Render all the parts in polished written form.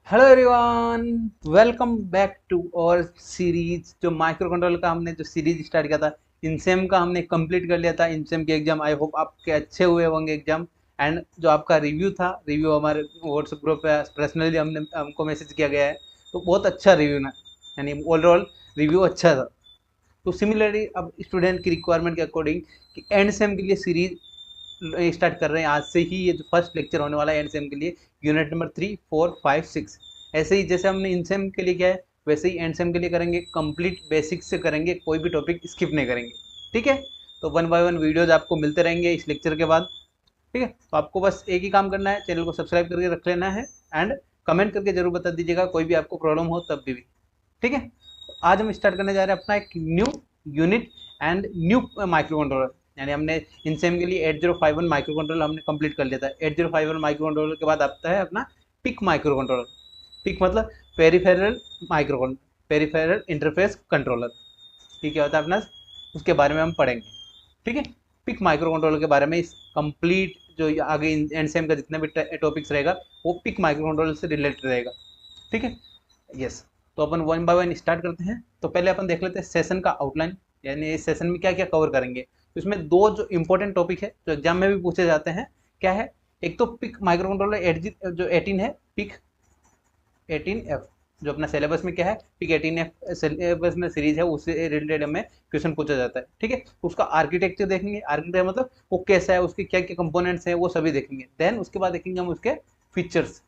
Hello everyone, welcome back to और series. जो micro control का हमने जो सीरीज स्टार्ट किया था, इनसेम का हमने कंप्लीट कर लिया था। इनसेम के एग्जाम आई होप आपके अच्छे हुए होंगे एग्जाम। एंड जो आपका रिव्यू था, रिव्यू हमारे व्हाट्सएप ग्रुप पे पर्सनली हमको मैसेज किया गया है, तो बहुत अच्छा रिव्यू ना, यानी ओवरऑल रिव्यू अच्छा था। तो सिमिलरली अब स्टूडेंट की रिक्वायरमेंट के अकॉर्डिंग कि एंड सेम के लिए सीरीज स्टार्ट कर रहे हैं आज से ही। ये जो फर्स्ट लेक्चर होने वाला है एंड सेम के लिए, यूनिट नंबर 3, 4, 5, 6। ऐसे ही जैसे हमने इन सेम के लिए किया है, वैसे ही एंड सेम के लिए करेंगे। कंप्लीट बेसिक्स से करेंगे, कोई भी टॉपिक स्किप नहीं करेंगे। ठीक है, तो वन बाय वन वीडियोज आपको मिलते रहेंगे इस लेक्चर के बाद। ठीक है, तो आपको बस एक ही काम करना है, चैनल को सब्सक्राइब करके रख लेना है। एंड कमेंट करके जरूर बता दीजिएगा कोई भी आपको प्रॉब्लम हो तब भी। ठीक है, तो आज हम स्टार्ट करने जा रहे हैं अपना एक new unit and new micro controller. यानी हमने इनसेम के लिए 8051 माइक्रो कंट्रोलर हमने कंप्लीट कर लिया था। 8051 माइक्रो कंट्रोलर के बाद आता है अपना पिक माइक्रो कंट्रोलर। पिक मतलब peripheral micro, peripheral interface controller. ठीक है, होता है अपना, उसके बारे में हम पढ़ेंगे। ठीक है, पिक माइक्रो कंट्रोलर के बारे में इस कंप्लीट जो आगे एंड सेम का जितने भी टॉपिक्स रहेगा वो पिक माइक्रो कंट्रोलर से रिलेटेड रहेगा। ठीक है, यस। तो अपन वन बाय वन स्टार्ट करते हैं। तो पहले अपन देख लेते हैं सेशन का आउटलाइन, यानी इस सेशन में क्या क्या कवर करेंगे। तो इसमें दो जो इंपॉर्टेंट टॉपिक है जो एग्जाम में भी पूछे जाते हैं, क्या है। एक तो पिक माइक्रो कंट्रोलर जो 18 है, पिक 18F, जो अपना सिलेबस में क्या है, पिक 18F सिलेबस में सीरीज है, उससे रिलेटेड हमें क्वेश्चन पूछा जाता है। ठीक है, तो उसका आर्किटेक्चर देखेंगे। आर्किटेक्चर मतलब वो कैसा है, उसके क्या क्या कंपोनेंट्स हैं, वो सभी देखेंगे। देन उसके बाद देखेंगे हम उसके features.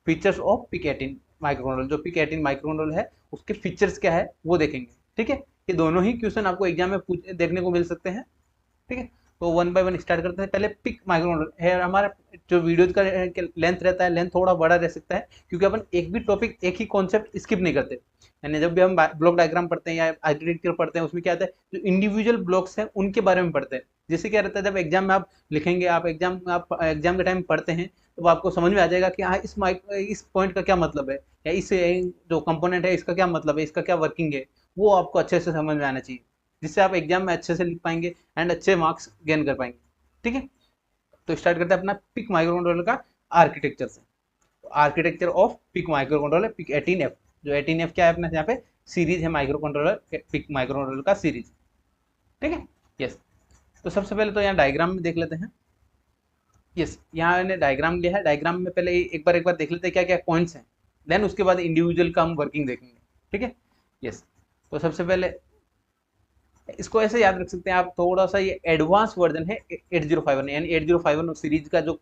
Features of PIC 18 microcontroller, जो पिक 18 माइक्रो कंट्रोलर है उसके फीचर्स क्या है वो देखेंगे। ठीक है, ये दोनों ही क्वेश्चन आपको एग्जाम में देखने को मिल सकते हैं। ठीक है, तो वन बाय वन स्टार्ट करते हैं। पहले पिक माइक्रो कंट्रोलर है हमारा। जो वीडियो का लेंथ रहता है, लेंथ थोड़ा बड़ा रह सकता है, क्योंकि अपन एक भी टॉपिक एक ही कॉन्सेप्ट स्किप नहीं करते। यानी जब भी हम ब्लॉक डायग्राम पढ़ते हैं या आर्किटेक्चर पढ़ते हैं, उसमें क्या आता है, जो इंडिविजुअल ब्लॉक्स हैं उनके बारे में पढ़ते हैं। जिससे क्या रहता है, जब एग्जाम में आप लिखेंगे, आप एग्जाम के टाइम पढ़ते हैं, तो आपको समझ में आ जाएगा कि हाँ इस पॉइंट का क्या मतलब है, या इस जो कंपोनेंट है इसका क्या मतलब है, इसका क्या वर्किंग है, वो आपको अच्छे से समझ में आना चाहिए। जिससे आप एग्जाम में अच्छे से लिख पाएंगे एंड अच्छे मार्क्स गेन कर पाएंगे। ठीक है, तो स्टार्ट करते हैं अपना पिक माइक्रो कंट्रोलर का आर्किटेक्चर से। तो architecture of PIC microcontroller PIC 18F। जो 18F क्या है अपना यहाँ पे सीरीज है microcontroller, PIC microcontroller का सीरीज। ठीक है, यस। तो सबसे पहले तो यहाँ डायग्राम में देख लेते हैं। यस, यहाँ मैंने डायग्राम लिया है। डायग्राम में पहले एक बार देख लेते हैं क्या क्या पॉइंट्स हैं। देन उसके बाद इंडिविजुअल का हम वर्किंग देखेंगे। ठीक है, यस। तो सबसे पहले इसको ऐसे याद रख सकते हैं आप, थोड़ा सा ये एडवांस वर्जन है 8051, यानी 8051 सीरीज का जो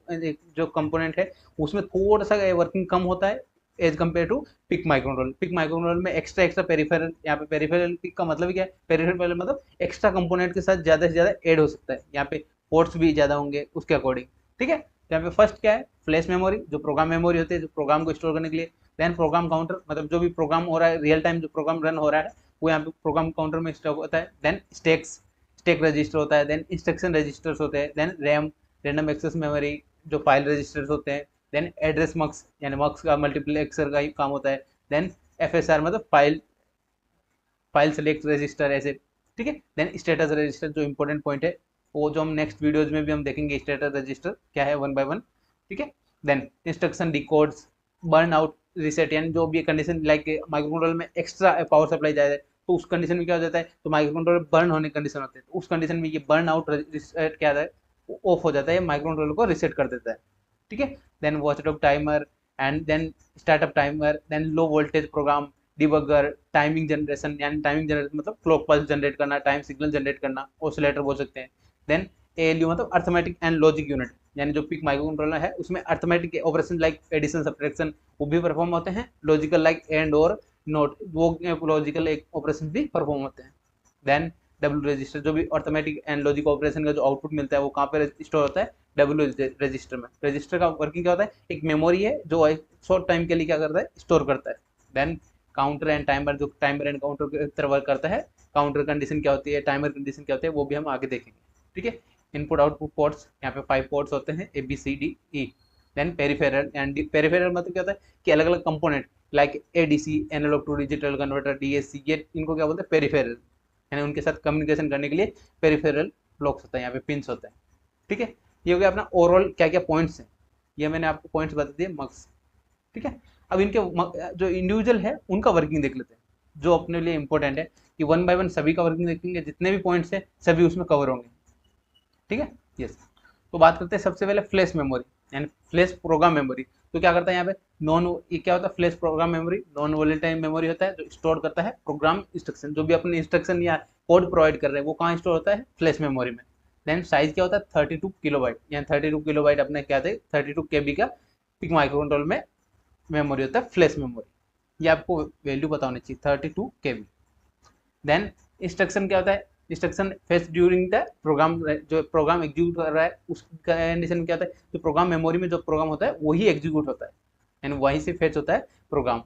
जो कंपोनेंट है उसमें थोड़ा सा वर्किंग कम होता है as compare to PIC microcontroller. PIC microcontroller में एक्स्ट्रा एक्स्ट्रा पेरिफेरल, यहाँ पे पेरिफेरल पिक का मतलब क्या है, पेरिफेरल मतलब एक्स्ट्रा कंपोनेंट के साथ ज़्यादा से ज़्यादा ऐड हो सकता है। यहाँ पे पोर्ट्स भी ज़्यादा होंगे उसके अकॉर्डिंग। ठीक है, तो यहाँ पे फर्स्ट क्या है, फ्लैश मेमोरी, जो प्रोग्राम मेमोरी होती है जो प्रोग्राम को स्टोर करने के लिए। देन प्रोग्राम काउंटर, मतलब जो भी प्रोग्राम हो रहा है, रियल टाइम जो प्रोग्राम रन हो रहा है वो यहाँ पे प्रोग्राम काउंटर में स्टॉक होता है। देन स्टेक रजिस्टर होता है। देन इंस्ट्रक्शन रजिस्टर्स होते हैं। Then RAM, random access memory, जो फाइल रजिस्टर्स होते हैं। देन एड्रेस मक्स, यानी मक्स का मल्टीप्लेक्सर का ही काम होता है। देन FSR मतलब फाइल सेलेक्ट रजिस्टर, ऐसे। ठीक है, देन स्टेटस रजिस्टर जो इंपॉर्टेंट पॉइंट है, वो जो हम नेक्स्ट वीडियोज में भी हम देखेंगे स्टेटस रजिस्टर क्या है वन बाय वन। ठीक है, then instruction decodes, burn out reset, यानी जो भी कंडीशन लाइक माइक्रो कंट्रोलर में एक्स्ट्रा पावर सप्लाई जाए तो उस कंडीशन में क्या हो जाता है, तो माइक्रो कंट्रोलर बर्न होने की कंडीशन होती है, तो उस कंडीशन में ये बर्न आउट रिसेट क्या है, ऑफ हो जाता है, माइक्रो कंट्रोलर को रिसेट कर देता है। ठीक है, then watchdog timer and then startup timer, then low voltage program debugger, timing generation, यानी टाइमिंग जनरेशन मतलब क्लॉक पल्स जनरेट करना, टाइम सिग्नल जनरेट करना, ऑसिलेटर बोल सकते हैं। देन ALU मतलब अर्थमेटिक एंड लॉजिक यूनिट, यानी जो पिक माइक्रो कंट्रोलर है उसमें arithmetic operation like addition subtraction वो भी परफॉर्म होते हैं। लॉजिकल लाइक एंड और नोट, वो लॉजिकल एक ऑपरेशन भी परफॉर्म होते हैं। देन डब्ल्यू रजिस्टर, जो भी अर्थमेटिक एंड लॉजिक ऑपरेशन का जो आउटपुट मिलता है वो कहाँ पे स्टोर होता है, डब्ल्यू रजिस्टर में। रजिस्टर का वर्किंग क्या होता है, एक मेमोरी है जो एक शॉर्ट टाइम के लिए क्या करता है, स्टोर करता है। देन काउंटर एंड टाइमर, जो टाइमर एंड काउंटर की तरह वर्क करता है। काउंटर कंडीशन क्या होती है, टाइमर कंडीशन क्या होती है, वो भी हम आगे देखेंगे। ठीक है, इनपुट आउटपुट पोर्ट्स, यहाँ पे 5 पोर्ट्स होते हैं, ABCDE। Then peripheral, and peripheral मतलब क्या होता है कि अलग अलग component like ADC, analog to digital converter, DAC, ये इनको क्या बोलते हैं, पेरिफेरल, यानी उनके साथ कम्युनिकेशन करने के लिए पेरिफेरल ब्लॉक्स होता है, यहाँ पे पिंस होता है। ठीक है, ये हो गया अपना ओवरऑल क्या क्या पॉइंट्स हैं, ये मैंने आपको पॉइंट्स बता दिए मक्स। ठीक है, अब इनके जो इंडिविजुअल है उनका वर्किंग देख लेते हैं, जो अपने लिए इंपॉर्टेंट है कि वन बाय वन सभी का वर्किंग देखेंगे, जितने भी पॉइंट्स है सभी उसमें कवर होंगे। ठीक है, यस। तो बात करते हैं सबसे पहले फ्लैश मेमोरी यानी फ्लैश प्रोग्राम मेमोरी। तो क्या करता है यहाँ पे नॉन, ये क्या होता है flash program memory, non volatile memory होता है जो स्टोर करता है प्रोग्राम इंस्ट्रक्शन, जो भी अपने इंस्ट्रक्शन या कोड प्रोवाइड कर रहे हैं वो कहाँ स्टोर होता है फ्लैश मेमोरी में। देन साइज क्या होता है 32 किलोबाइट, यानी 32 किलोबाइट अपने क्या थे 32 केबी का पिक माइक्रो कंट्रोल में मेमोरी होता है फ्लैश मेमोरी। ये आपको वैल्यू पता होनी चाहिए 32 केबी। देन इंस्ट्रक्शन क्या होता है, instruction fetch during the program, जो प्रोग्राम एग्जीक्यूट कर रहा है उस कंडीशन में क्या होता है, जो प्रोग्राम मेमोरी में जो प्रोग्राम होता है वही एग्जीक्यूट होता है, यानी वहीं से फेच होता है प्रोग्राम।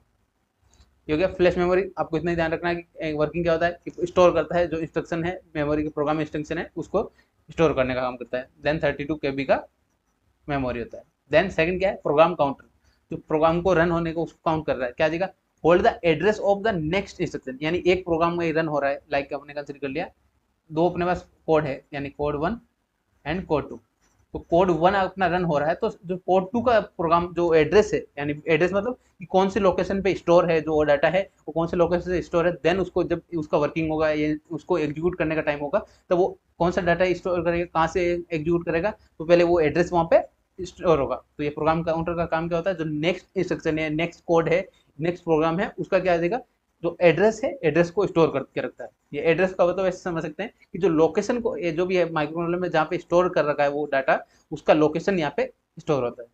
ये हो गया फ्लैश मेमोरी। आपको इतना ही ध्यान रखना है कि वर्किंग क्या होता है कि स्टोर करता है जो इंस्ट्रक्शन है मेमोरी के प्रोग्राम इंस्ट्रक्शन है उसको स्टोर करने का काम करता है। देन 32 केबी का मेमोरी होता है। देन सेकंड क्या है प्रोग्राम काउंटर, जो प्रोग्राम को रन होने को उसको काउंट कर रहा है, क्या देगा hold the address of the next instruction, यानी एक प्रोग्राम में रन हो रहा है, लाइक अपने कंसिडर कर लिया दो अपने पास कोड है यानी कोड 1 एंड कोड 2। तो कोड 1 अपना रन हो रहा है, तो जो कोड 2 का प्रोग्राम जो एड्रेस है, यानी एड्रेस मतलब कि कौन से लोकेशन पे स्टोर है जो डाटा है वो कौन से लोकेशन से स्टोर है, देन उसको जब उसका वर्किंग होगा ये उसको एग्जीक्यूट करने का टाइम होगा तो वो कौन सा डाटा स्टोर करेगा, कहाँ से एग्जीक्यूट करेगा, तो पहले वो एड्रेस वहाँ पे स्टोर होगा। तो ये प्रोग्राम काउंटर का काम क्या होता है, जो नेक्स्ट इंस्ट्रक्शन है नेक्स्ट कोड है नेक्स्ट प्रोग्राम है उसका क्या देगा, जो एड्रेस है एड्रेस को स्टोर करके रखता है। ये एड्रेस का मतलब ऐसे समझ सकते हैं कि जो लोकेशन को ये जो भी है माइक्रोकंट्रोलर में जहाँ पे स्टोर कर रखा है वो डाटा उसका लोकेशन यहाँ पे स्टोर होता है।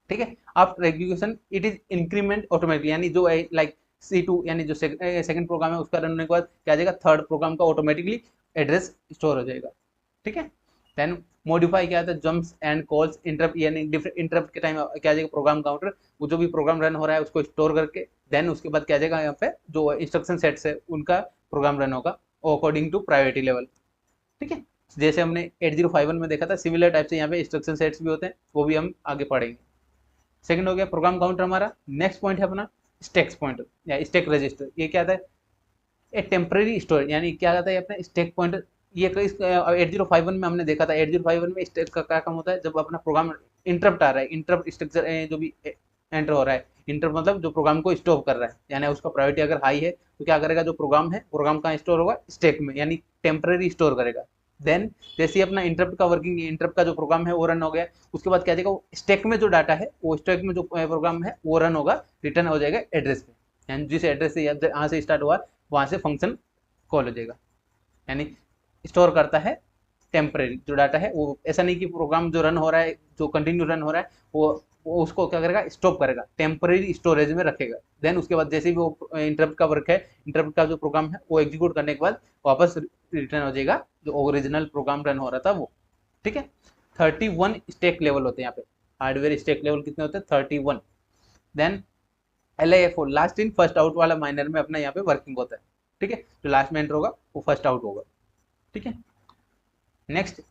ठीक है, after execution it is increment automatically, यानी जो लाइक C2 यानी जो सेकंड प्रोग्राम है उसका रन होने के बाद क्या जाएगा थर्ड प्रोग्राम का ऑटोमेटिकली एड्रेस स्टोर हो जाएगा। ठीक है, देन मॉडिफाई क्या होता है जंप्स एंड कॉल्स इंटरप्ट, यानी डिफरेंट इंटरप्ट के टाइम क्या जाएगा प्रोग्राम काउंटर वो जो भी प्रोग्राम रन हो रहा है उसको स्टोर करके देन उसके बाद क्या जाएगा यहाँ पे जो इंस्ट्रक्शन सेट्स है उनका प्रोग्राम रन होगा अकॉर्डिंग टू प्रायोरिटी लेवल। ठीक है, जैसे हमने 8051 में देखा था सिमिलर टाइप से यहाँ पे इंस्ट्रक्शन सेट्स भी होते हैं, वो भी हम आगे पढ़ेंगे। सेकंड हो गया प्रोग्राम काउंटर हमारा। नेक्स्ट पॉइंट है अपना स्टैक पॉइंटर या स्टैक रजिस्टर। ये क्या था ए टेम्परेरी स्टोरेज, यानी क्या कहता है अपना स्टैक पॉइंटर। ये 8051 में हमने देखा था 8051 में स्टैक का क्या काम होता है, जब अपना प्रोग्राम इंटरप्ट आ रहा है, इंटरप्ट स्ट्रक्चर जो भी एंटर हो रहा है, इंटरप्ट मतलब जो प्रोग्राम को स्टॉप कर रहा है, यानी उसका प्रायोरिटी अगर हाई है तो क्या करेगा जो प्रोग्राम है प्रोग्राम कहाँ स्टोर होगा स्टैक में, यानी टेम्परेरी स्टोर करेगा। देन जैसे ही अपना इंटरप्ट का वर्किंग इंटरप्ट का जो प्रोग्राम है वो रन हो गया उसके बाद क्या देगा स्टैक में जो डाटा है वो स्टैक में जो प्रोग्राम है वो रन होगा रिटर्न हो जाएगा एड्रेस पे, यानी जिस एड्रेस से यहाँ से स्टार्ट हुआ वहाँ से फंक्शन कॉल हो जाएगा, यानी स्टोर करता है टेम्परेरी जो डाटा है वो। ऐसा नहीं कि प्रोग्राम जो रन हो रहा है जो कंटिन्यू रन हो रहा है वो उसको क्या करेगा स्टॉप करेगा, टेम्परेरी स्टोरेज में रखेगा। देन उसके बाद जैसे भी वो इंटरप्ट का वर्क है इंटरप्ट का जो प्रोग्राम है वो एग्जीक्यूट करने के बाद वापस रिटर्न हो जाएगा जो ओरिजिनल प्रोग्राम रन हो रहा था वो। ठीक है, 31 स्टैक लेवल होते हैं यहाँ पे, हार्डवेयर स्टैक लेवल कितने होते हैं 31। Then LIFO last in first out वाला माइनर में अपना यहाँ पे वर्किंग होता है। ठीक है, जो लास्ट में एंटर होगा वो फर्स्ट आउट होगा। ठीक है, नेक्स्ट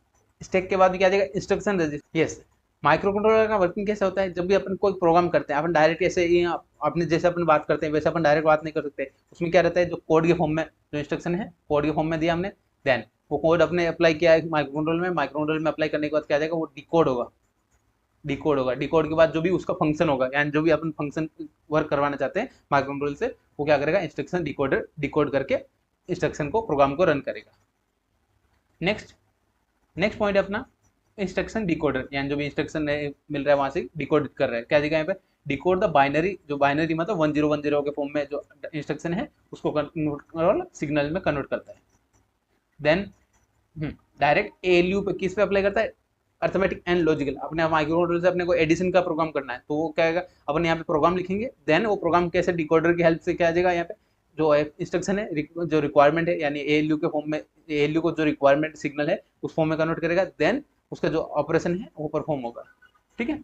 स्टैक के बाद क्या आ जाएगा instruction register. Yes, micro controller का वर्किंग कैसे होता है, जब भी अपन कोई प्रोग्राम करते हैं अपन डायरेक्ट ऐसे ही आपने जैसे अपन बात करते हैं वैसे अपन डायरेक्ट बात नहीं कर सकते। उसमें क्या रहता है जो कोड के फॉर्म में जो इंस्ट्रक्शन है कोड के फॉर्म में दिया हमने, देन वो कोड अपने अप्लाई किया है माइक्रो कंट्रोलर में, माइक्रो कंट्रोलर में अप्लाई करने के बाद क्या आ जाएगा वो डिकोड होगा। डिकोड होगा, डिकोड के बाद जो भी उसका फंक्शन होगा यानी जो भी अपन फंक्शन वर्क करवाना चाहते हैं माइक्रो कंट्रोलर से वो क्या करेगा इंस्ट्रक्शन डिकोडर डिकोड करके इंस्ट्रक्शन को प्रोग्राम को रन करेगा। नेक्स्ट पॉइंट है अपना इंस्ट्रक्शन डिकोडर, यानी जो भी इंस्ट्रक्शन मिल रहा है वहां से डिकोड कर रहा है, क्या जगह यहाँ पे डिकोड द बाइनरी, जो बाइनरी मतलब 1010 के फॉर्म में जो इंस्ट्रक्शन है उसको सिग्नल में कन्वर्ट करता है। देन डायरेक्ट ALU पे किस पे अप्लाई करता है अर्थमेटिक एंड लॉजिकल। अपने माइक्रो कंट्रोलर से अपने को एडिशन का प्रोग्राम करना है तो वो क्या आएगा अपन यहाँ पे प्रोग्राम लिखेंगे, देन वो प्रोग्राम कैसे डिकोडर की हेल्प से क्या आ जाएगा यहाँ पे जो इंस्ट्रक्शन है जो रिक्वायरमेंट है यानी ALU के फॉर्म में ALU को जो रिक्वायरमेंट सिग्नल है उस फॉर्म में कन्वर्ट करेगा, देन उसका जो ऑपरेशन है वो परफॉर्म होगा। ठीक है,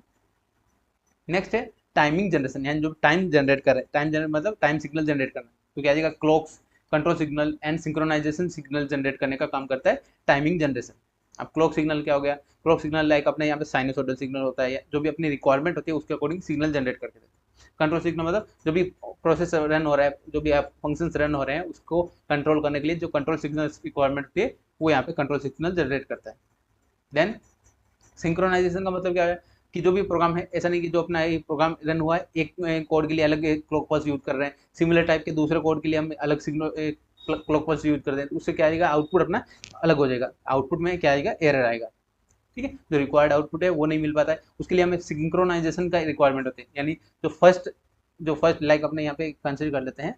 नेक्स्ट है टाइमिंग जनरेशन, यानी जो टाइम जनरेट कर रहा है, टाइम जनरेट मतलब टाइम सिग्नल जनरेट करना, तो क्या आ जाएगा clocks control signal and synchronization signal generate करने का काम करता है टाइमिंग जनरेशन। अब क्लॉक सिग्नल क्या हो गया, क्लॉक सिग्नल लाइक अपने यहाँ पे साइनोसॉइडल सिग्नल होता है जो भी अपनी रिक्वायरमेंट होती है उसके अकॉर्डिंग सिग्नल जनरेट करके देते हैं। कंट्रोल सिग्नल मतलब जो भी प्रोसेस रन हो रहा है जो भी फंक्शंस रन हो रहे हैं उसको कंट्रोल करने के लिए जो कंट्रोल सिग्नल रिक्वायरमेंट होती है वो यहाँ पे कंट्रोल सिग्नल जनरेट करता है। देन सिंक्रोनाइजेशन का मतलब क्या है, कि जो भी प्रोग्राम है, ऐसा नहीं कि जो अपना ये प्रोग्राम रन हुआ है एक कोड के लिए अलग क्लॉक पल्स यूज कर रहे हैं, सिमिलर टाइप के दूसरे कोड के लिए हम अलग सिग्नल क्लॉक पल्स यूज कर रहे हैं, तो उससे क्या आएगा, आउटपुट अपना अलग हो जाएगा, आउटपुट में क्या आएगा, एरर आएगा। ठीक है, जो रिक्वायर्ड आउटपुट है वो नहीं मिल पाता है, उसके लिए हमें सिंक्रोनाइजेशन का रिक्वायरमेंट होती है, यानी जो फर्स्ट लाइक अपने यहाँ पे कंसिडर कर लेते हैं,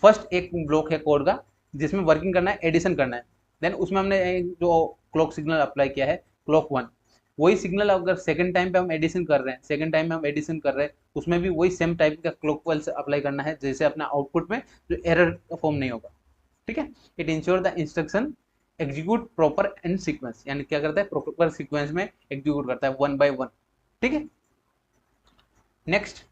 फर्स्ट एक ब्लॉक है कोड का जिसमें वर्किंग करना है, एडिशन करना है, देन उसमें हमने जो क्लॉक सिग्नल अप्लाई किया है क्लॉक 1, वही सिग्नल अगर सेकंड टाइम पे हम एडिशन कर रहे हैं, सेकंड टाइम में हम एडिशन कर रहे हैं, उसमें भी वही सेम टाइप का क्लॉक पल्स अप्लाई करना है, जैसे अपना आउटपुट में जो एरर फॉर्म नहीं होगा। ठीक है, it ensure the instruction execute proper and sequence, यानी क्या करता है, प्रॉपर सीक्वेंस में एग्जीक्यूट करता है 1 by 1। ठीक है, नेक्स्ट,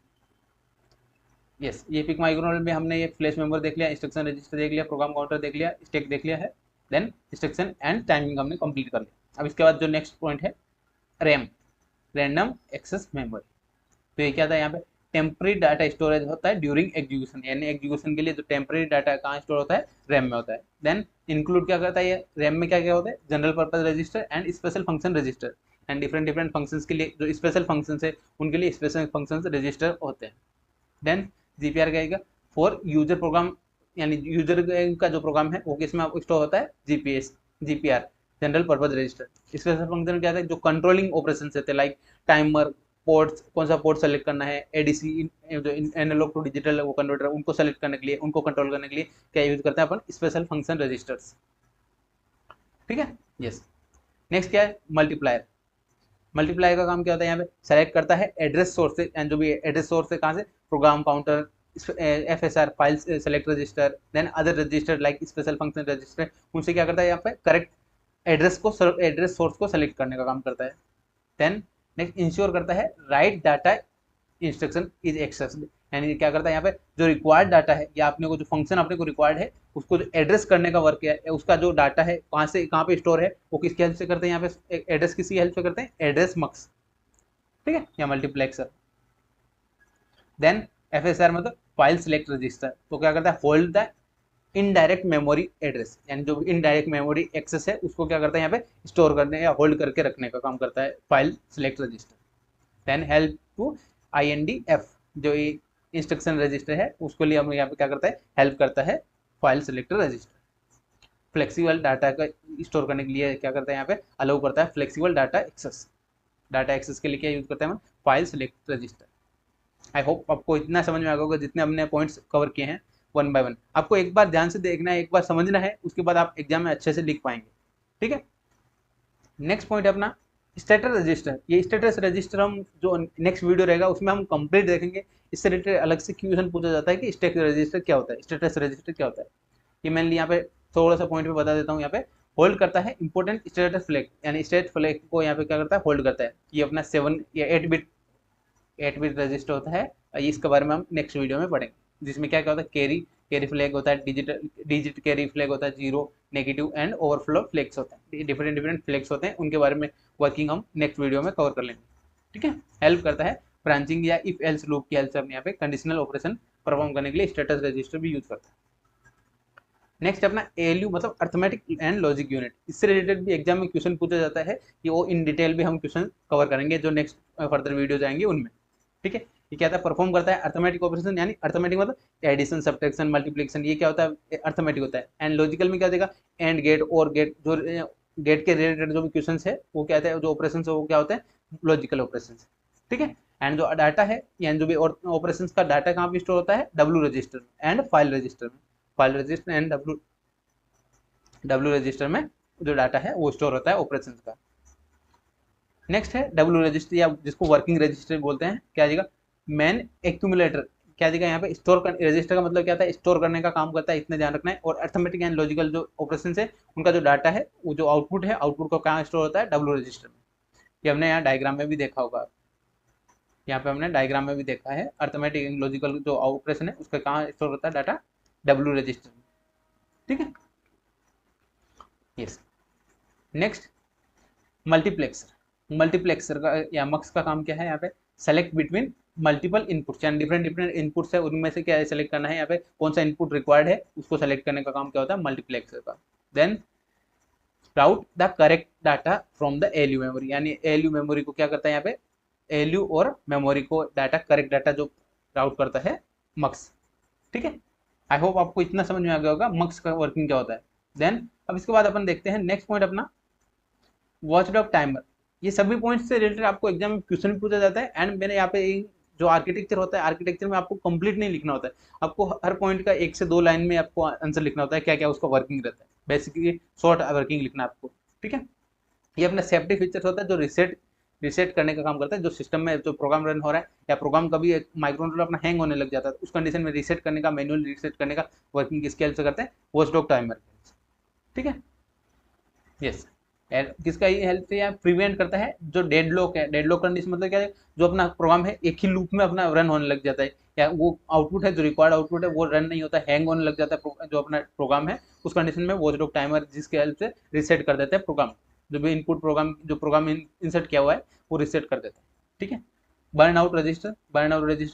यस, ये पिक माइक्रोनोड में हमने ये फ्लैश मेमोरी देख लिया, इंस्ट्रक्शन रजिस्टर देख लिया, प्रोग्राम काउंटर देख लिया, स्टैक देख लिया है, देन इंस्ट्रक्शन एंड टाइमिंग हमने कंप्लीट कर लिया। अब इसके बाद जो नेक्स्ट पॉइंट है रैम, रैंडम एक्सेस मेमोरी। तो ये क्या था, यहाँ पे टेम्पररी डाटा स्टोरेज होता है ड्यूरिंग एग्जीक्यूशन, यानी एग्जीक्यूशन के लिए जो टेम्पररी डाटा कहाँ स्टोर होता है, रैम में होता है। देन इंक्लूड क्या करता है ये रैम में, क्या क्या होता है, general purpose register and special function register, and different different functions के लिए जो स्पेशल फंक्शन है उनके लिए स्पेशल फंक्शन रजिस्टर होते हैं। देन जीपीआर क्या आएगा, फॉर यूजर प्रोग्राम, यानी यूजर का जो प्रोग्राम है वो किस में स्टोर होता है, GPR, general purpose register. Special function क्या है, जो कंट्रोलिंग ऑपरेशन होते हैं, लाइक टाइमर, पोर्ट्स, कौन सा पोर्ट सेलेक्ट करना है, एडीसी जो एनालॉग टू डिजिटल वो कन्वर्टर, उनको सेलेक्ट करने के लिए, उनको कंट्रोल करने के लिए क्या यूज करते हैं अपन, स्पेशल फंक्शन रजिस्टर्स। ठीक है, यस। नेक्स्ट क्या है, मल्टीप्लायर। मल्टीप्लायर का काम क्या होता है, यहाँ पे सेलेक्ट करता है एड्रेस सोर्स से, एंड जो भी एड्रेस सोर्स है कहाँ से, program counter, FSR file select register, then other register like special function register, उनसे क्या करता है, यहाँ पे करेक्ट एड्रेस सोर्स को सेलेक्ट करने का काम करता है। देन नेक्स्ट इंश्योर करता है right data instruction is accessed, यानी क्या करता है, यहाँ पे जो रिक्वायर्ड डाटा है या अपने को जो फंक्शन अपने को रिक्वायर्ड है उसको जो एड्रेस करने का वर्क है, उसका जो डाटा है कहाँ से कहाँ पे स्टोर है, वो किसकी हेल्प से करते हैं, यहाँ पे एड्रेस किसकी हेल्प से करते हैं, एड्रेस मक्स। ठीक है, या मल्टीप्लेक्सर। देन FSR मतलब फाइल सिलेक्ट रजिस्टर, तो क्या करता है, hold the indirect memory address, यानी जो इनडायरेक्ट मेमोरी एक्सेस है उसको क्या करता है, यहाँ पे स्टोर करने या होल्ड करके रखने का काम करता है file select register. Then help to INDF, जो इंस्ट्रक्शन रजिस्टर है उसके लिए हम यहाँ पे क्या करता है, हेल्प करता है file selector register. Flexible data का स्टोर करने के लिए क्या करता है, यहाँ पे अलाउ करता है flexible data access, data access के लिए क्या यूज करते हैं हम, file select register. I hope आपको इतना समझ में आ गया होगा, जितने हमने पॉइंट्स कवर किए हैं 1 by 1, आपको एक बार ध्यान से देखना है, एक बार समझना है, उसके बाद आप एग्जाम में अच्छे से लिख पाएंगे। ठीक है, नेक्स्ट पॉइंट है अपना स्टेटस रजिस्टर। ये स्टेटस रजिस्टर हम जो नेक्स्ट वीडियो रहेगा उसमें हम कंप्लीट देखेंगे, इससे रिलेटेड अलग से क्वेश्चन पूछा जाता है कि स्टेटस रजिस्टर क्या होता है, स्टेटस रजिस्टर क्या होता है। ये मैंने यहाँ पे थोड़ा सा पॉइंट पे बता देता हूँ, यहाँ पे होल्ड करता है इंपॉर्टेंट स्टेटस फ्लैग, यानी स्टेट फ्लैग को यहाँ पे क्या करता है, होल्ड करता है। ये अपना 7 या 8 बिट रजिस्टर होता है, इसके बारे में हम नेक्स्ट वीडियो में पढ़ेंगे, जिसमें क्या क्या होता है, कैरी फ्लैग होता है, डिजिट कैरी फ्लैग होता है, zero, negative and overflow flags होते हैं, डिफरेंट डिफरेंट फ्लैग्स होते हैं, उनके बारे में वर्किंग हम नेक्स्ट वीडियो में कवर कर लेंगे। ठीक है, हेल्प करता है ब्रांचिंग या इफ एल्स लूप की हेल्प से हम यहाँ पे कंडीशनल ऑपरेशन परफॉर्म करने के लिए स्टेटस रजिस्टर भी यूज करता है। नेक्स्ट अपना ALU मतलब अर्थमेटिक एंड लॉजिक यूनिट, इससे रिलेटेड भी एग्जाम में क्वेश्चन पूछा जाता है, कि वो इन डिटेल भी हम क्वेश्चन कवर करेंगे जो नेक्स्ट फर्दर वीडियो जाएंगे उनमें। ठीक है, ये क्या था, परफॉर्म करता है अर्थमेटिक ऑपरेशन, यानी अर्थमेटिक मतलब एडिशन, सब्ट्रैक्शन, मल्टीप्लिकेशन, ये क्या होता है, अर्थमेटिक होता है। एंड लॉजिकल में क्या देगा, एंड गेट और गेट, जो गेट के रिलेटेड जो भी क्वेश्चन है वो क्या है, जो ऑपरेशन है वो क्या होता है, लॉजिकल ऑपरेशन। ठीक है, एंड जो डाटा है यानी जो भी ऑपरेशन का डाटा कहाँ पे स्टोर होता है, W register and file register में, file register and W register में जो डाटा है वो स्टोर होता है ऑपरेशन का। नेक्स्ट है W रजिस्टर, या जिसको वर्किंग रजिस्टर बोलते हैं, क्या देगा, मैन एक्यूमुलेटर, क्या देगा यहाँ पे, स्टोर कर, रजिस्टर का मतलब क्या था, स्टोर करने का काम करता है, इतने ध्यान रखना है। और अर्थमेटिक एंड लॉजिकल जो ऑपरेशन है उनका जो डाटा है, वो जो आउटपुट है, आउटपुट को कहाँ स्टोर होता है, W रजिस्टर में। ये हमने यहाँ डायग्राम में भी देखा होगा, यहाँ पे हमने डायग्राम में भी देखा है, अर्थमेटिक एंड लॉजिकल जो ऑपरेशन है उसका कहाँ स्टोर होता है डाटा, W रजिस्टर में। ठीक है, यस। नेक्स्ट मल्टीप्लेक्सर का या मक्स का काम क्या है, यहाँ पे सेलेक्ट बिटवीन मल्टीपल इनपुट्स, यानी डिफरेंट डिफरेंट इनपुट्स है, उनमें से क्या है सेलेक्ट करना है, यहाँ पे कौन सा इनपुट रिक्वायर्ड है उसको सेलेक्ट करने का काम क्या होता है, मल्टीप्लेक्सर का। Then route the correct data from the ALU memory, यानी ALU मेमोरी को क्या करता है, यहाँ पे ALU और मेमोरी को डाटा, करेक्ट डाटा जो राउट करता है मक्स। ठीक है, आई होप आपको इतना समझ में आ गया होगा मक्स का वर्किंग क्या होता है। देन अब इसके बाद अपन देखते हैं नेक्स्ट पॉइंट अपना, वॉचडॉग टाइमर। ये सभी पॉइंट्स से रिलेटेड आपको एग्जाम में क्वेश्चन पूछा जाता है, एंड मैंने यहाँ पे जो आर्किटेक्चर होता है, आर्किटेक्चर में आपको कंप्लीट नहीं लिखना होता है, आपको हर पॉइंट का 1 से 2 लाइन में आपको आंसर लिखना होता है, क्या क्या उसका वर्किंग रहता है, बेसिकली शॉर्ट वर्किंग लिखना है आपको। ठीक है, ये अपना सेफ्टी फीचर्स होता है जो रिसेट करने का काम करता है, जो सिस्टम में जो प्रोग्राम रन हो रहा है या प्रोग्राम कभी एक माइक्रोकंट्रोलर अपना हैंग होने लग जाता है, उस कंडीशन में रीसेट करने का, मैनुअल रीसेट करने का वर्किंग किसके हेल्प से करते हैं, वॉचडॉग टाइमर। ठीक है, यस, किसका ये हेल्प से प्रिवेंट करता है जो डेडलॉक है। डेडलॉक कंडीशन मतलब क्या है, जो अपना प्रोग्राम है एक ही लूप में अपना रन होने लग जाता है, या वो आउटपुट है जो रिक्वायर्ड आउटपुट है वो रन नहीं होता, हैंग होने लग जाता है जो अपना प्रोग्राम है, उस कंडीशन में वॉचडॉग टाइमर जिसके हेल्प से रीसेट कर देता है प्रोग्राम, जो भी इनपुट प्रोग्राम जो प्रोग्राम इंसर्ट किया हुआ है वो रीसेट कर देता है। ठीक है, बर्न आउट रजिस्टर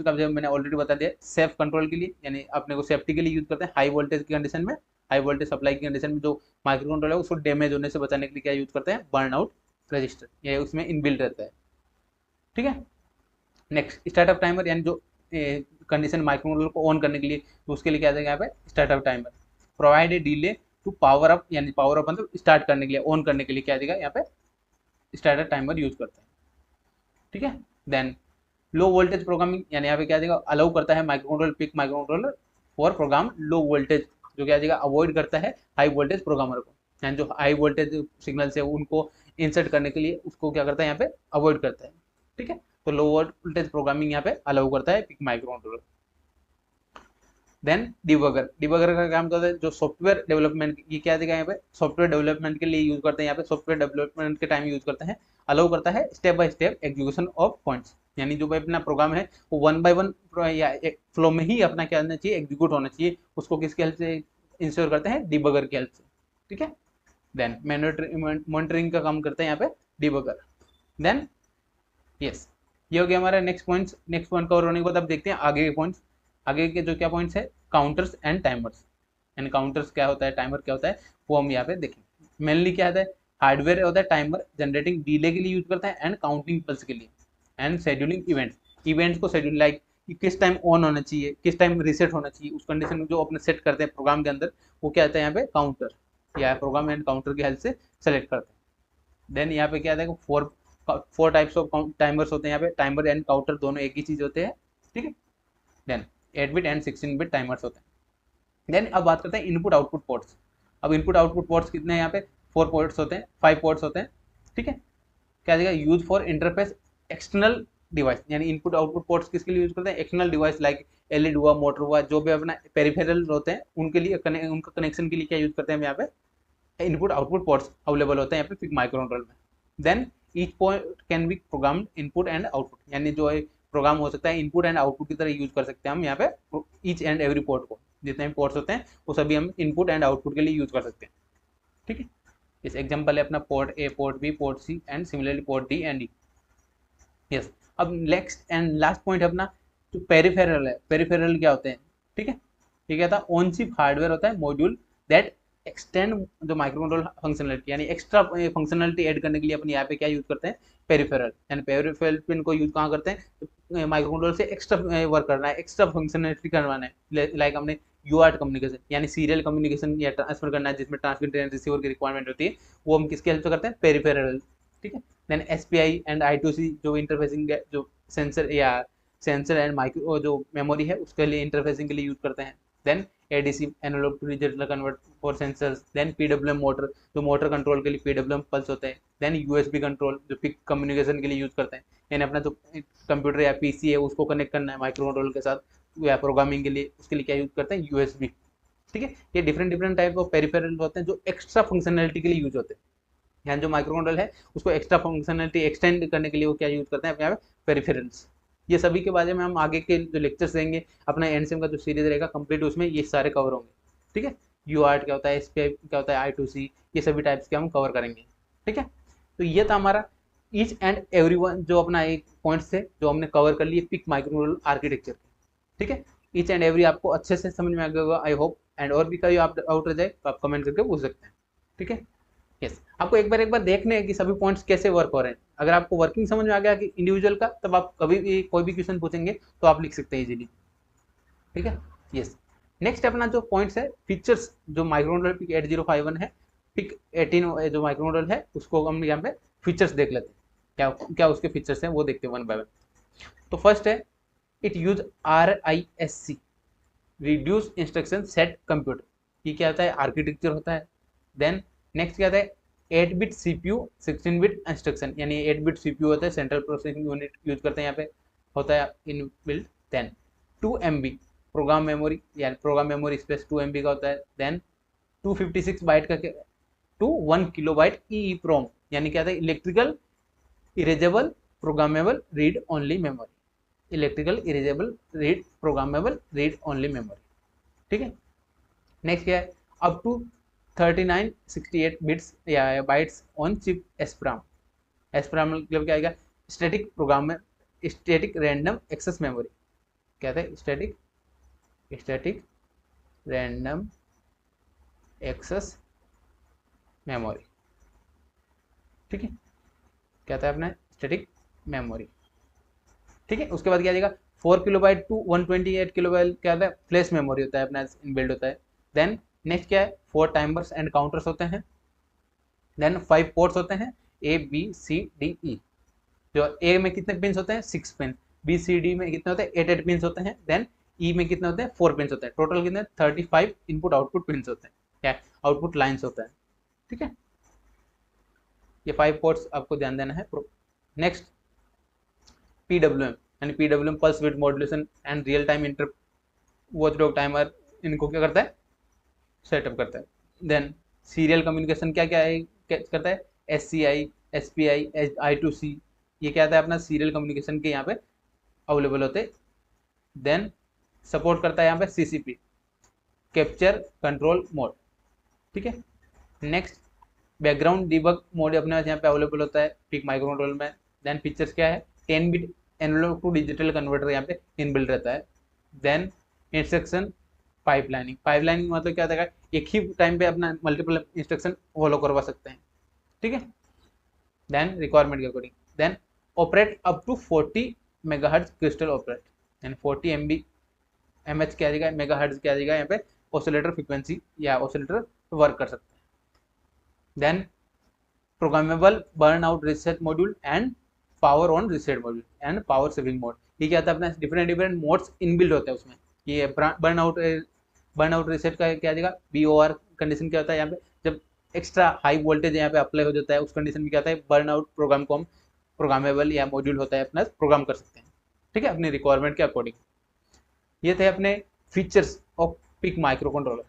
का मैंने ऑलरेडी बता दिया, सेफ कंट्रोल के लिए, यानी अपने को सेफ्टी के लिए यूज करते हैं, हाई वोल्टेज की कंडीशन में, हाई वोल्टेज सप्लाई की कंडीशन में जो माइक्रो कंट्रोलर है उसको डैमेज होने से बचाने के लिए क्या यूज करते हैं, बर्न आउट रजिस्टर, ये उसमें इनबिल्ट रहता है। ठीक है, नेक्स्ट स्टार्टअप टाइमर, यानी जो कंडीशन माइक्रो कंट्रोलर को ऑन करने के लिए, तो उसके लिए क्या जाएगा यहाँ पे startup timer, provide a delay to power up, यानी पावर अप मतलब स्टार्ट करने के लिए, ऑन करने के लिए क्या देगा यहाँ पे स्टार्टअप टाइमर यूज करते हैं। ठीक है, देन लो वोल्टेज प्रोग्रामिंग, यानी यहाँ पे क्या देगा अलाउ करता है microcontroller, PIC microcontroller for program low voltage, जो क्या देगा अवॉइड करता है हाई वोल्टेज प्रोग्रामर को, यानी जो हाई वोल्टेज सिग्नल्स है उनको इंसर्ट करने के लिए उसको क्या करता है यहाँ पे अवॉइड करता है। ठीक है, तो लो वोल्टेज प्रोग्रामिंग यहाँ पे अलाउ करता है PIC microcontroller. Then debugger का काम करता है जो सॉफ्टवेयर डेवलपमेंट, ये क्या देगा यहाँ पे सॉफ्टवेयर डेवलपमेंट के लिए यूज करते हैं, यहाँ पे सॉफ्टवेयर डेवलपमेंट के टाइम यूज करते हैं, अलाउ करता है step by step execution of points, यानी जो अपना प्रोग्राम है वो 1 बाय 1 या एक फ्लो में ही अपना क्या होना चाहिए, एग्जीक्यूट होना चाहिए, उसको किसकी हेल्प से इंश्योर करते हैं, डिबगर की हेल्प से। ठीक है, देन मॉनिटरिंग का काम करते हैं यहाँ पे डिबगर। देन यस, ये हो गया हमारा नेक्स्ट पॉइंट कवर होने के बाद अब देखते हैं आगे के पॉइंट्स। आगे के जो क्या पॉइंट्स है, काउंटर्स एंड टाइमर्स, यानी काउंटर्स क्या होता है, टाइमर क्या होता है, वो हम यहाँ पे देखेंगे। मेनली क्या होता है, हार्डवेयर होता है टाइमर, जनरेटिंग डिले के लिए यूज करता है एंड काउंटिंग पल्स के लिए, एंड शेड्यूलिंग इवेंट्स को शेड्यूल, लाइक किस टाइम ऑन होना चाहिए, किस टाइम रीसेट होना चाहिए, उस कंडीशन में जो अपने सेट करते हैं प्रोग्राम के अंदर, वो क्या आता है यहाँ पे काउंटर, या प्रोग्राम एंड काउंटर की हेल्प से सेलेक्ट करते हैं। देन यहाँ पे क्या आता है, फोर टाइप्स ऑफ टाइमर्स होते हैं यहाँ पे, टाइमर एंड काउंटर दोनों एक ही चीज होते हैं। ठीक है, then 8 bit and 16 bit timers होते हैं। देन अब बात करते हैं इनपुट आउटपुट पोर्ट्स। अब इनपुट आउटपुट पोर्ट्स कितने हैं यहाँ पे, 4 पोर्ट्स होते हैं, 5 पोर्ट्स होते हैं। ठीक है, क्या देगा, use for interface external device, यानी इनपुट आउटपुट पोर्ट्स किसके लिए यूज करते हैं, एक्सटर्नल डिवाइस लाइक एलईडी हुआ, मोटर हुआ, जो भी अपना पेरिफेरल होते हैं उनके लिए उनका कनेक्शन के लिए क्या यूज करते हैं यहाँ पे इनपुट आउटपुट पोर्ट्स अवेलेबल होते हैं यहाँ पे माइक्रो कंट्रोलर में। Then each point can be program input and output, यानी जो है प्रोग्राम हो सकता है इनपुट एंड आउटपुट की तरह यूज कर सकते हैं हम यहाँ पे ईच एंड एवरी पोर्ट को, जितने भी पोर्ट्स होते हैं वो सभी हम इनपुट एंड आउटपुट के लिए यूज कर सकते हैं। ठीक है, इस एग्जांपल है अपना port A, port B, port C and similarly port D and E. Yes, अब नेक्स्ट एंड लास्ट पॉइंट है अपना जो पेरिफेरल है। पेरिफेरल क्या होते हैं, ठीक है, ये क्या था, ऑन चिप हार्डवेयर होता है मॉड्यूल दैट एक्सटेंड जो माइक्रो कंट्रोल फंक्शनलिटी, यानी एक्स्ट्रा फंक्शनलिटी ऐड करने के लिए अपने यहाँ पे क्या यूज करते हैं, पेरिफेरल, यानी पेरिफेरल पिन को यूज कहाँ करते हैं, माइक्रो कंट्रोलर से एक्स्ट्रा वर्क करना है, एक्स्ट्रा फंक्शनलिटी करवाना है, लाइक हमने यूआरट कम्युनिकेशन यानी सीरियल कम्युनिकेशन या ट्रांसफर करना है जिसमें ट्रांसमिटर एंड रिसीवर की रिक्वायरमेंट होती है, वो हम किसके हेल्प से करते हैं, पेरिफेरल। ठीक है, देन एसपीआई एंड आई2सी जो इंटरफेसिंग जो सेंसर एंड माइक्रो जो मेमोरी है उसके लिए इंटरफेसिंग के लिए यूज करते हैं। Then ADC analog to digital convert for sensors, then PWM motor जो मोटर कंट्रोल के लिए पीडब्ल्यूएम पल्स होते हैं, देन यूएसबी कंट्रोल जो पिक कम्युनिकेशन के लिए यूज करते हैं, यानी अपना जो कंप्यूटर या पीसी है उसको कनेक्ट करना है माइक्रो कंट्रोलर के साथ या प्रोग्रामिंग के लिए, उसके लिए क्या यूज करते हैं, यूएसबी। ठीक है, ये डिफरेंट टाइप ऑफ पेरिफेरल होते हैं जो एक्स्ट्रा फंक्शनलिटी के लिए यूज होते हैं, यहाँ जो माइक्रो कंट्रोलर है उसको एक्स्ट्रा फंक्शनलिटी एक्सटेंड करने के लिए वो क्या यूज करते हैं यहाँ पे पेरिफेरल्स। ये सभी के बारे में हम आगे के जो लेक्चर्स देंगे अपना एनसीएम का जो सीरीज रहेगा कंप्लीट, उसमें ये सारे कवर होंगे। ठीक है, यूआरट क्या होता है, एसपीआई क्या होता है, आई2सी, ये सभी टाइप्स के हम कवर करेंगे। ठीक है, तो ये था हमारा ईच एंड एवरी वन जो अपना एक पॉइंट्स थे जो हमने कवर कर लिए पिक माइक्रो कंट्रोलर आर्किटेक्चर। ठीक है, ईच एंड एवरी आपको अच्छे से समझ में आ गया होगा आई होप, एंड और भी कहीं आप डाउट रह जाए तो आप कमेंट करके पूछ सकते हैं। ठीक है, यस, आपको एक बार देखने हैं कि सभी पॉइंट्स कैसे वर्क हो रहे हैं। अगर आपको वर्किंग समझ में आ गया कि इंडिविजुअल का, तब आप कभी भी कोई भी क्वेश्चन पूछेंगे तो आप लिख सकते हैं इजीली। ठीक है, यस। नेक्स्ट अपना जो पॉइंट्स है, फीचर्स जो माइक्रोमोडल पिक 8051 है, पिक 18 जो माइक्रोमोडल है, उसको हम यहाँ पे फीचर्स देख लेते हैं। क्या क्या उसके फीचर्स हैं वो देखते हैं वन बाय वन। तो फर्स्ट है, it use RISC, reduce instruction set computer. ये क्या होता है, आर्किटेक्चर होता है। देन नेक्स्ट क्या होता है, 8 बिट CPU 16 बिट इंस्ट्रक्शन, यानी 8 बिट CPU होता है, सेंट्रल प्रोसेसिंग यूनिट यूज करते हैं यहाँ पे, होता है in built. Then 2 MB program memory, यानी प्रोग्राम मेमोरी स्पेस 2 MB का होता है। देन 256 बाइट का टू 1 किलोबाइट EEPROM, यानी क्या था, electrical erasable programmable read only memory, electrical erasable read programmable read only memory. ठीक है, नेक्स्ट क्या है, अप टू 3968 बिट्स या bytes on chip SPRAM। SPRAM मतलब क्या आएगा, static program, static random access memory. क्या था, स्टैटिक रैंडम एक्सेस मेमोरी। ठीक है, क्या था अपना, स्टैटिक मेमोरी। ठीक है, उसके बाद क्या आ जाएगा, 4 किलोबाइट टू 128 किलोबाइट क्या होता है, फ्लैश मेमोरी होता है अपना, इनबिल्ड होता है। देन नेक्स्ट क्या है, 4 टाइमर्स एंड काउंटर्स होते हैं। देन 5 पोर्ट्स होते हैं, ABCDE। जो ए में कितने पिंस होते हैं, 6 पिन। BCD में कितने होते हैं, 8 पिंस होते हैं। देन ई में कितने होते हैं, 4 पिंस होते हैं। टोटल कितने, 35 इनपुट आउटपुट पिंस होते हैं, क्या आउटपुट लाइन्स होता है। ठीक है, ये 5 पोर्ट्स आपको ध्यान देना है। नेक्स्ट PWM, यानी PWM pulse with modulation and real time inter watchdog timer, इनको क्या करता है, सेटअप करता है। देन सीरियल कम्युनिकेशन क्या क्या है, क्या करता है, SCI SPI I2C, ये क्या आता है अपना, सीरियल कम्युनिकेशन के यहाँ पे अवेलेबल होते हैं। देन सपोर्ट करता है यहाँ पे CCP, कैप्चर कंट्रोल मोड। ठीक है, नेक्स्ट बैकग्राउंड डिबग मोड अपने पास यहाँ पे अवेलेबल होता है पिक माइक्रोकंट्रोलर में। देन फीचर्स क्या है, 10 bit analog to digital converter यहाँ पे इनबिल्ट रहता है। देन इंस्ट्रक्शन पाइपलाइनिंग मतलब क्या होता है, एक ही टाइम पे अपना मल्टीपल इंस्ट्रक्शन फॉलो करवा सकते हैं। ठीक है, देन रिक्वायरमेंट के according. Then operate up to 40 megahertz crystal operate, यानी 40 MH क्या आ जाएगा, मेगाहर्ट्ज क्या आ जाएगा यहाँ पे, ऑसिलेटर फ्रिक्वेंसी या ऑसिलेटर वर्क कर सकते हैं। Then programmable burn out reset module and power on reset module and power saving mode. ये क्या था अपना, डिफरेंट मोड्स इनबिल्ड होते हैं उसमें। ये बर्न आउट रीसेट का क्या जाएगा, BOR कंडीशन क्या होता है यहाँ पे, जब एक्स्ट्रा हाई वोल्टेज यहाँ पे अप्लाई हो जाता है, उस कंडीशन में क्या होता है, बर्न आउट प्रोग्राम को हम प्रोग्रामेबल या मॉड्यूल होता है अपना, प्रोग्राम कर सकते हैं। ठीक है, अपनी रिक्वायरमेंट के अकॉर्डिंग। ये थे अपने features of PIC microcontroller.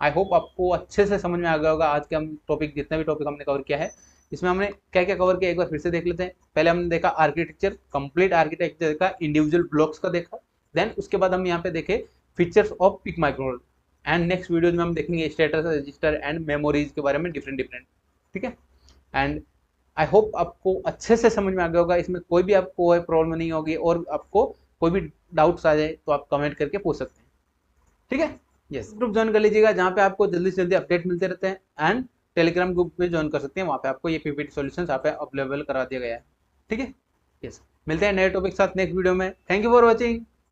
I hope आपको अच्छे से समझ में आ गया होगा। आज के हम टॉपिक, जितने भी टॉपिक हमने कवर किया है, इसमें हमने क्या क्या कवर किया एक बार फिर से देख लेते हैं। पहले हमने देखा आर्किटेक्चर, कंप्लीट आर्किटेक्चर देखा, इंडिविजुअल ब्लॉक्स का देखा। देन उसके बाद हम यहाँ पे देखे features of PIC micro. And next videos में हम देखेंगे स्टेटस रजिस्टर एंड मेमोरीज के बारे में, डिफरेंट। ठीक है, एंड आई होप आपको अच्छे से समझ में आ गया होगा। इसमें कोई भी आपको कोई प्रॉब्लम नहीं होगी, और आपको कोई भी डाउट्स आ जाए तो आप कमेंट करके पूछ सकते हैं। ठीक है, यस, ग्रुप ज्वाइन कर लीजिएगा, जहाँ पे आपको जल्दी से जल्दी अपडेट मिलते रहते हैं। एंड टेलीग्राम ग्रुप में ज्वाइन कर सकते हैं, वहाँ पे आपको ये PPT सॉल्यूशंस यहाँ पे अवेलेबल करा दिया गया है। ठीक है, यस, मिलते हैं नए टॉपिक के साथ नेक्स्ट वीडियो में। Thank you for watching.